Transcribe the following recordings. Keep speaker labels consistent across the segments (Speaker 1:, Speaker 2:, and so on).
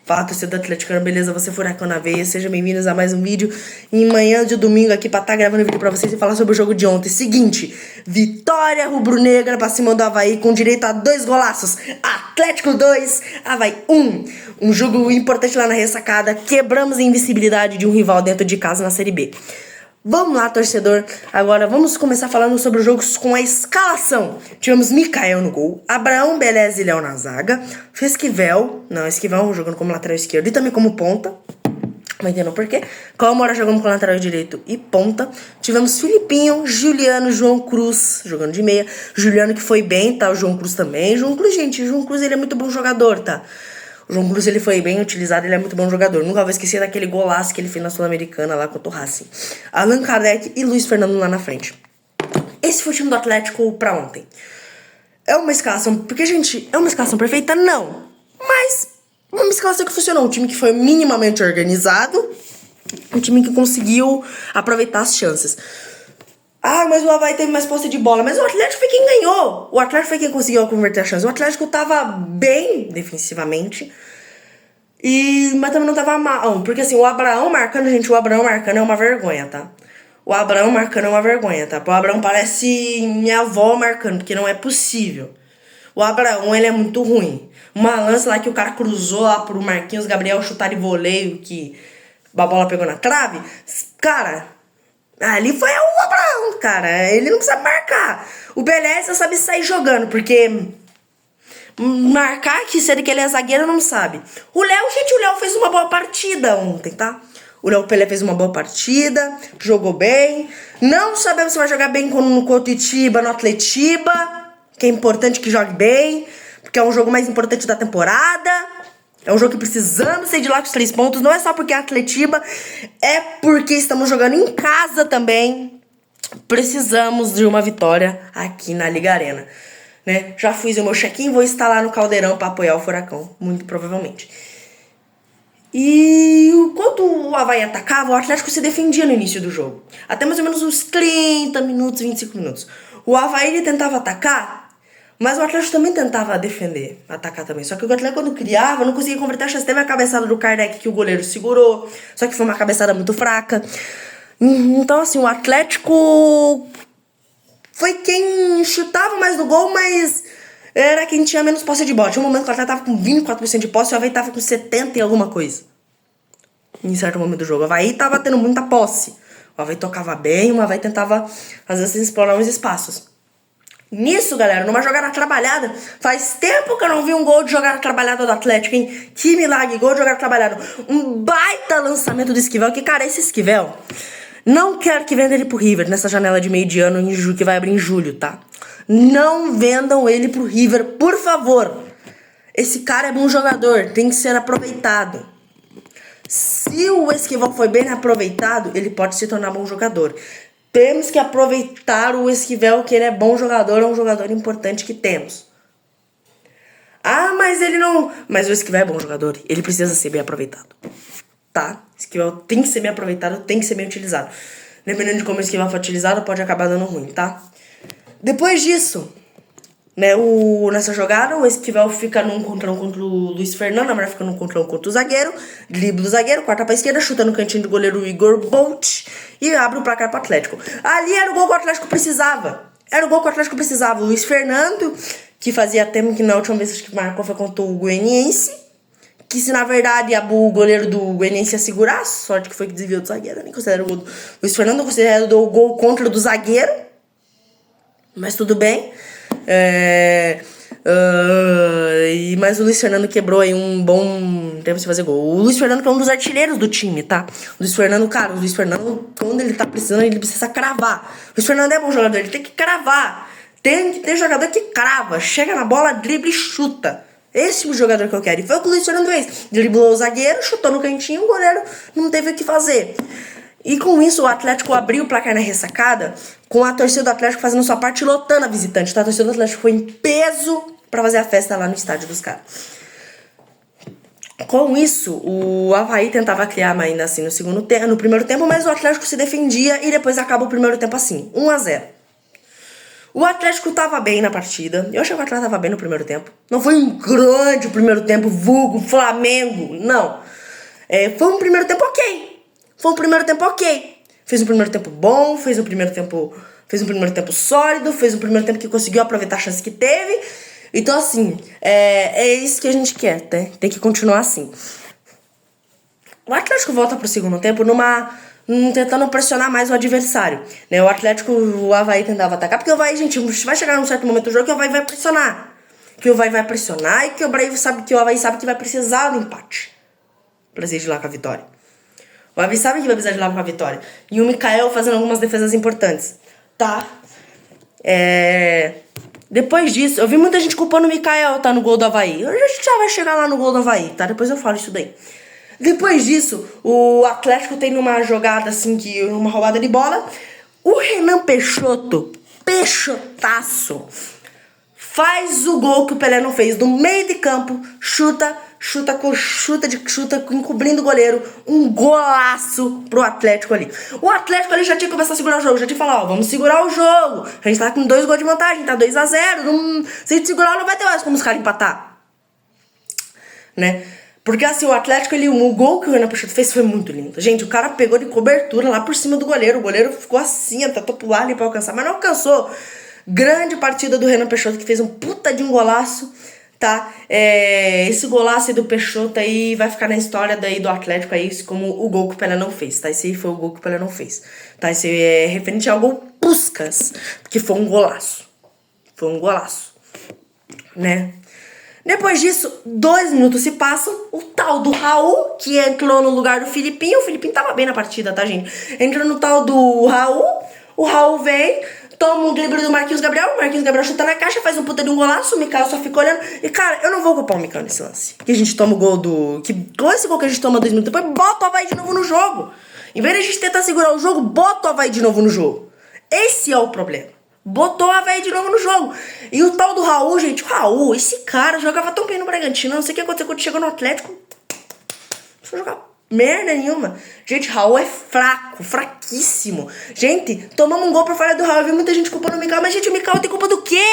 Speaker 1: Fala, torcedor atleticano, beleza? Você Furacão na veia, sejam bem-vindos a mais um vídeo em manhã de domingo aqui pra estar gravando vídeo pra vocês e falar sobre o jogo de ontem. Seguinte, vitória rubro-negra pra cima do Avaí com direito a 2 golaços. Atlético 2, Avaí 1. Um jogo importante lá na ressacada, quebramos a invencibilidade de um rival dentro de casa na Série B. Vamos lá, torcedor. Agora vamos começar falando sobre os jogos com a escalação. Tivemos Mikael no gol, Abraão, Beleza e Léo na zaga, Esquivel jogando como lateral esquerdo e também como ponta. Não entendo por quê. Calmora jogando com lateral direito e ponta. Tivemos Filipinho, Juliano, João Cruz jogando de meia. Juliano que foi bem, tá? O João Cruz também. João Cruz ele é muito bom jogador, tá? O João Cruz ele foi bem utilizado, ele é muito bom jogador. Nunca vou esquecer daquele golaço que ele fez na Sul-Americana lá contra o Racing. Allan Kardec e Luiz Fernando lá na frente. Esse foi o time do Atlético pra ontem. É uma escalação... Porque, gente, é uma escalação perfeita? Não. Mas uma escalação que funcionou. Um time que foi minimamente organizado. Um time que conseguiu aproveitar as chances. Ah, mas o Avaí teve mais posse de bola. Mas o Atlético foi quem ganhou. O Atlético foi quem conseguiu converter a chance. O Atlético tava bem defensivamente. Mas também não tava mal. Porque assim, o Abraão marcando é uma vergonha, tá? O Abraão marcando é uma vergonha, tá? O Abraão parece minha avó marcando, porque não é possível. O Abraão, ele é muito ruim. Uma lance lá que o cara cruzou lá pro Marquinhos Gabriel chutar de voleio, que a bola pegou na trave. Cara... ali foi o Abraão, cara. Ele não sabe marcar. O Beleza sabe sair jogando, porque marcar que sendo que ele é zagueiro não sabe. O Léo fez uma boa partida ontem, tá? O Léo Pelé fez uma boa partida, jogou bem. Não sabemos se vai jogar bem no Coritiba, no Atletiba, que é importante que jogue bem, porque é um jogo mais importante da temporada. É um jogo que precisamos sair de lá com os 3 pontos. Não é só porque é Atletiba, é porque estamos jogando em casa também. Precisamos de uma vitória aqui na Liga Arena, né? Já fiz o meu check-in, vou estar lá no Caldeirão para apoiar o Furacão, muito provavelmente. E enquanto o Avaí atacava, o Atlético se defendia no início do jogo. Até mais ou menos uns 30 minutos, 25 minutos. O Avaí ele tentava atacar, mas o Atlético também tentava defender, atacar também. Só que o Atlético, quando criava, não conseguia converter a chance. Teve a cabeçada do Kardec que o goleiro segurou. Só que foi uma cabeçada muito fraca. Então, assim, o Atlético foi quem chutava mais no gol, mas era quem tinha menos posse de bola. Tinha um momento que o Atlético tava com 24% de posse e o Avaí tava com 70% e alguma coisa. Em certo momento do jogo. O Avaí tava tendo muita posse. O Avaí tocava bem, o Avaí tentava, às vezes, explorar uns espaços. Nisso, galera, numa jogada trabalhada, faz tempo que eu não vi um gol de jogada trabalhada do Atlético, hein? Que milagre, gol de jogada trabalhada. Um baita lançamento do Esquivel, que, cara, esse Esquivel, não quero que vendam ele pro River nessa janela de meio de ano que vai abrir em julho, tá? Não vendam ele pro River, por favor. Esse cara é bom jogador, tem que ser aproveitado. Se o Esquivel foi bem aproveitado, ele pode se tornar bom jogador. Temos que aproveitar o Esquivel, que ele é bom jogador, é um jogador importante que temos. Ah, mas ele não... Mas o Esquivel é bom jogador, ele precisa ser bem aproveitado. Tá? O Esquivel tem que ser bem aproveitado, tem que ser bem utilizado. Dependendo de como o Esquivel for utilizado, pode acabar dando ruim, tá? Depois disso, né, nessa jogada, o Esquivel fica num contra um contra o Luiz Fernando, a mulher fica num contra um contra o zagueiro, dribla o zagueiro, corta pra esquerda, chuta no cantinho do goleiro Igor Bolt e abre o placar pro Atlético. Ali era o gol que o Atlético precisava. O Luiz Fernando, que fazia tempo que na última vez que marcou foi contra o Goianiense, que se na verdade o goleiro do Goianiense ia segurar, sorte que foi que desviou do zagueiro, eu nem considero o gol do Luiz Fernando, eu considero o gol contra do zagueiro, mas tudo bem. Mas o Luiz Fernando quebrou aí um bom tempo sem fazer gol. O Luiz Fernando que é um dos artilheiros do time, tá? O Luiz Fernando, quando ele tá precisando, ele precisa cravar. O Luiz Fernando é bom jogador, ele tem que cravar. Tem que ter jogador que crava, chega na bola, dribla e chuta. Esse é o jogador que eu quero. E foi o que o Luiz Fernando fez. Driblou o zagueiro, chutou no cantinho, o goleiro não teve o que fazer. E com isso o Atlético abriu o placar na ressacada, com a torcida do Atlético fazendo sua parte, lotando a visitante. Então a torcida do Atlético foi em peso pra fazer a festa lá no estádio dos caras. Com isso, o Avaí tentava criar ainda assim no primeiro tempo, mas o Atlético se defendia e depois acaba o primeiro tempo assim, 1-0. O Atlético tava bem na partida. Eu achei que o Atlético tava bem no primeiro tempo. Não foi um grande primeiro tempo, vulgo, Flamengo. Não. Foi um primeiro tempo ok. Fez um primeiro tempo bom, fez um primeiro tempo sólido, fez um primeiro tempo que conseguiu aproveitar a chance que teve. Então, assim, é isso que a gente quer, né? Tem que continuar assim. O Atlético volta pro segundo tempo tentando pressionar mais o adversário, né? O Avaí tentava atacar, porque o Avaí, gente, vai chegar num certo momento do jogo que o Avaí vai pressionar. Que o Avaí vai pressionar e que o Avaí sabe que vai precisar do empate pra sair de lá com a vitória. O Avaí sabe que vai precisar de lá com a vitória. E o Mikael fazendo algumas defesas importantes, tá? Depois disso, eu vi muita gente culpando o Mikael, tá, no gol do Avaí. A gente já vai chegar lá no gol do Avaí, tá? Depois eu falo isso daí. Depois disso, o Atlético tem uma jogada assim, uma roubada de bola. O Renan Peixotaço, faz o gol que o Pelé não fez. Do meio de campo, chuta, encobrindo o goleiro. Um golaço pro Atlético ali. O Atlético ali já tinha começado a segurar o jogo. Já tinha falado, vamos segurar o jogo. A gente tá com 2 gols de vantagem, tá 2-0. Se a gente segurar, não vai ter mais como os caras empatar. Né? Porque assim, o Atlético, o gol que o Renan Peixoto fez foi muito lindo. Gente, o cara pegou de cobertura lá por cima do goleiro. O goleiro ficou assim, tentou pular ali pra alcançar, mas não alcançou. Grande partida do Renan Peixoto, que fez um puta de um golaço, tá? Esse golaço aí do Peixoto aí vai ficar na história daí do Atlético aí como o gol que o Pelé não fez, tá? Esse aí foi o gol que o Pelé não fez, tá? Esse é referente ao gol Puskás, que foi um golaço. Né? Depois disso, 2 minutos se passam, o tal do Raul, que entrou no lugar do Filipinho. O Filipinho tava bem na partida, tá, gente? Entrou no tal do Raul, o Raul vem, toma um drible do Marquinhos Gabriel, o Marquinhos Gabriel chuta na caixa, faz um puta de um golaço, o Mikael só fica olhando. E, cara, eu não vou culpar o Mikael nesse lance. Que a gente toma o gol com esse gol que a gente toma 2 minutos depois, bota o Avaí de novo no jogo. Em vez de a gente tentar segurar o jogo, bota o Avaí de novo no jogo. Esse é o problema. Botou a Avaí de novo no jogo. E o tal do Raul, gente, esse cara jogava tão bem no Bragantino. Não sei o que aconteceu quando chegou no Atlético. Não foi jogar merda nenhuma. Gente, Raul é fraquíssimo. Gente, tomamos um gol pra falha do Raul. Eu vi muita gente culpando o Mikael. Mas, gente, o Mikael tem culpa do quê?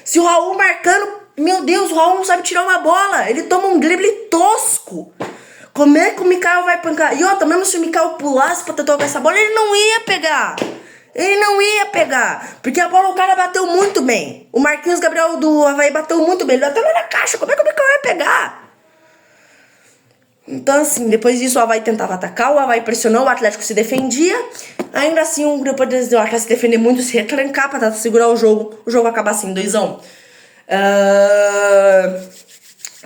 Speaker 1: Se o Raul marcando... Meu Deus, o Raul não sabe tirar uma bola. Ele toma um drible tosco. Como é que o Mikael vai pancar? E outra, mesmo se o Mikael pulasse pra tentar tocar essa bola, ele não ia pegar. Porque a bola o cara bateu muito bem. O Marquinhos Gabriel do Avaí bateu muito bem. Ele bateu lá na caixa. Como é que o Mikael ia pegar? Então, assim, depois disso o Avaí tentava atacar. O Avaí pressionou, o Atlético se defendia. Ainda assim, depois do Atlético se defender muito, se retrancar pra tentar segurar o jogo acaba assim, 2-1.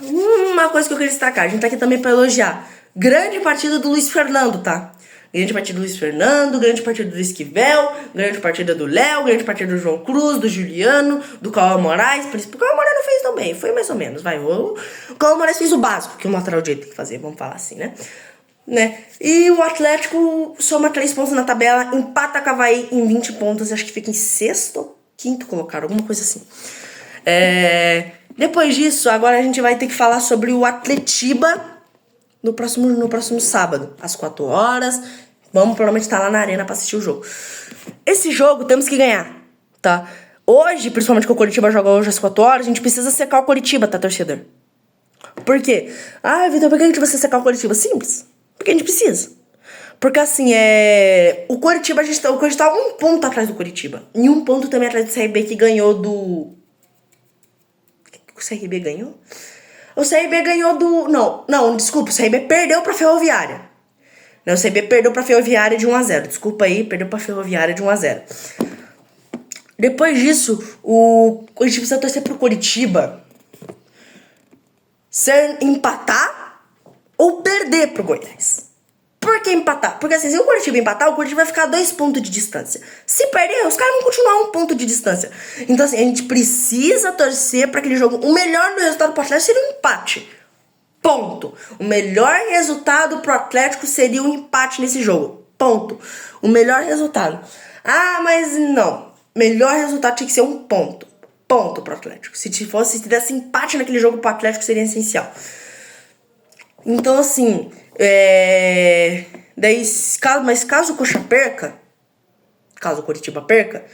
Speaker 1: Uma coisa que eu queria destacar, a gente tá aqui também pra elogiar. Grande partida do Luiz Fernando, tá? Grande partida do Luiz Fernando, grande partida do Esquivel, grande partida do Léo, grande partida do João Cruz, do Juliano, do Cauã Moraes. O Cauã Moraes não fez tão bem, foi mais ou menos, vai. O Cauã Moraes fez o básico que o lateral direito tem que fazer, vamos falar assim, né? E o Atlético soma 3 pontos na tabela, empata com a Avaí em 20 pontos, acho que fica em 6º ou 5º colocado, alguma coisa assim. Depois disso, agora a gente vai ter que falar sobre o Atletiba no próximo sábado, às 4 horas. Vamos provavelmente estar lá na arena pra assistir o jogo. Esse jogo temos que ganhar, tá? Hoje, principalmente que o Coritiba joga hoje às 4 horas, a gente precisa secar o Coritiba, tá, torcedor? Por quê? Vitor, por que a gente vai secar o Coritiba? Simples. Porque a gente precisa. Porque assim, o Coritiba, o Coritiba tá 1 ponto atrás do Coritiba. E 1 ponto também atrás do CRB, que ganhou do... O CRB ganhou? O CRB ganhou do... Não, desculpa, o CRB perdeu pra Ferroviária. O CRB perdeu pra Ferroviária de 1-0. Desculpa aí, perdeu pra Ferroviária de 1-0. Depois disso, a gente precisa torcer pro Coritiba empatar ou perder pro Goiás. Por que empatar? Porque assim, se o Coritiba empatar, o Coritiba vai ficar a 2 pontos de distância. Se perder, os caras vão continuar a 1 ponto de distância. Então assim, a gente precisa torcer para aquele jogo. O melhor do resultado pro Atlético seria um empate. Ponto. O melhor resultado pro Atlético seria um empate nesse jogo. Ponto. O melhor resultado. Mas não. Melhor resultado tinha que ser 1 ponto. Ponto pro Atlético. Se tivesse empate naquele jogo pro Atlético, seria essencial. Então assim... Mas caso o Coxa perca, caso o Coritiba perca,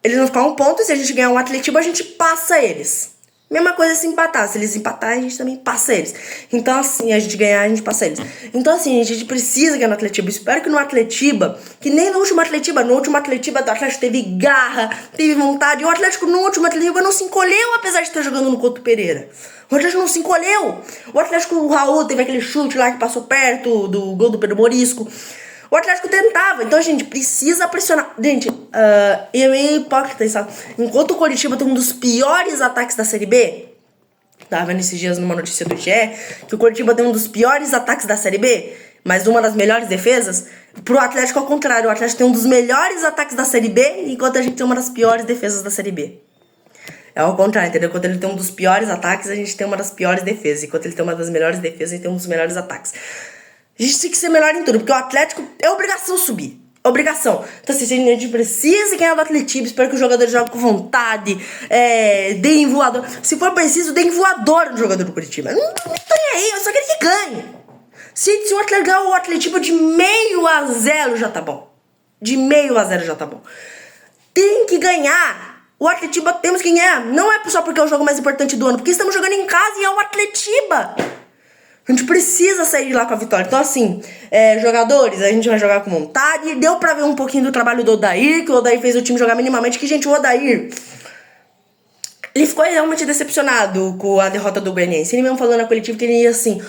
Speaker 1: eles vão ficar um ponto, e se a gente ganhar um Atletiba, a gente passa eles. Mesma coisa se empatar. Se eles empatarem, a gente também passa eles. Então, assim, a gente ganhar, a gente passa eles. Então, assim, a gente precisa ganhar no Atletiba. Espero que no Atletiba, que nem no último Atletiba do Atlético teve garra, teve vontade. E o Atlético no último Atletiba não se encolheu, apesar de estar jogando no Couto Pereira. O Atlético não se encolheu. O Atlético, o Raul teve aquele chute lá que passou perto do gol do Pedro Morisco. O Atlético tentava, então a gente precisa pressionar. Gente, é meio hipócrita, sabe? Enquanto o Coritiba tem um dos piores ataques da Série B, tava vendo esses dias numa notícia do GE, que o Coritiba tem um dos piores ataques da Série B, mas uma das melhores defesas, pro Atlético ao contrário, o Atlético tem um dos melhores ataques da Série B, enquanto a gente tem uma das piores defesas da Série B. É ao contrário, entendeu? Enquanto ele tem um dos piores ataques, a gente tem uma das piores defesas. Enquanto ele tem uma das melhores defesas, a gente tem um dos melhores ataques. A gente tem que ser melhor em tudo, porque o Atlético é obrigação subir. Obrigação. Então, assim, a gente precisa ganhar do Atletiba. Espero que o jogador jogue com vontade. Deem voador. Se for preciso, deem voador no jogador do Curitiba. Não tô nem aí, eu só quero que ganhe. Se o Atlético ganhar o Atletiba de 0,5 já tá bom. De 0,5 já tá bom. Tem que ganhar. O Atletiba temos que ganhar. Não é só porque é o jogo mais importante do ano, porque estamos jogando em casa e é o Atletiba. A gente precisa sair de lá com a vitória. Então, assim, jogadores, a gente vai jogar com vontade. Deu pra ver um pouquinho do trabalho do Odair, que o Odair fez o time jogar minimamente. Que, gente, o Odair, ele ficou realmente decepcionado com a derrota do Goianiense. Ele mesmo falou na coletiva que ele ia assim,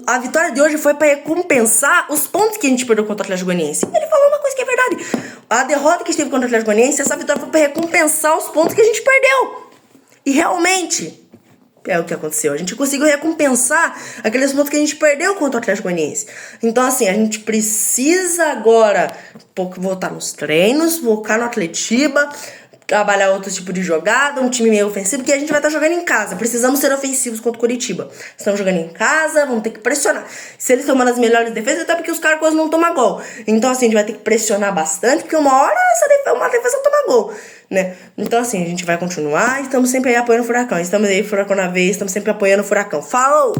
Speaker 1: a vitória de hoje foi pra recompensar os pontos que a gente perdeu contra o Atlético Goianiense. Ele falou uma coisa que é verdade. A derrota que a gente teve contra o Atlético Goianiense, essa vitória foi pra recompensar os pontos que a gente perdeu. E realmente é o que aconteceu. A gente conseguiu recompensar aqueles pontos que a gente perdeu contra o Atlético Goianiense. Então, assim, a gente precisa agora voltar nos treinos, focar no Atletiba, trabalhar outro tipo de jogada, um time meio ofensivo, porque a gente vai estar jogando em casa. Precisamos ser ofensivos contra o Coritiba. Estamos jogando em casa, vamos ter que pressionar. Se eles tomarem as melhores defesas, até porque os caras quase não tomam gol. Então, assim, a gente vai ter que pressionar bastante, porque uma hora uma defesa toma gol, né? Então, assim, a gente vai continuar e estamos sempre aí apoiando o Furacão. Estamos aí, Furacão na vez, estamos sempre apoiando o Furacão. Falou!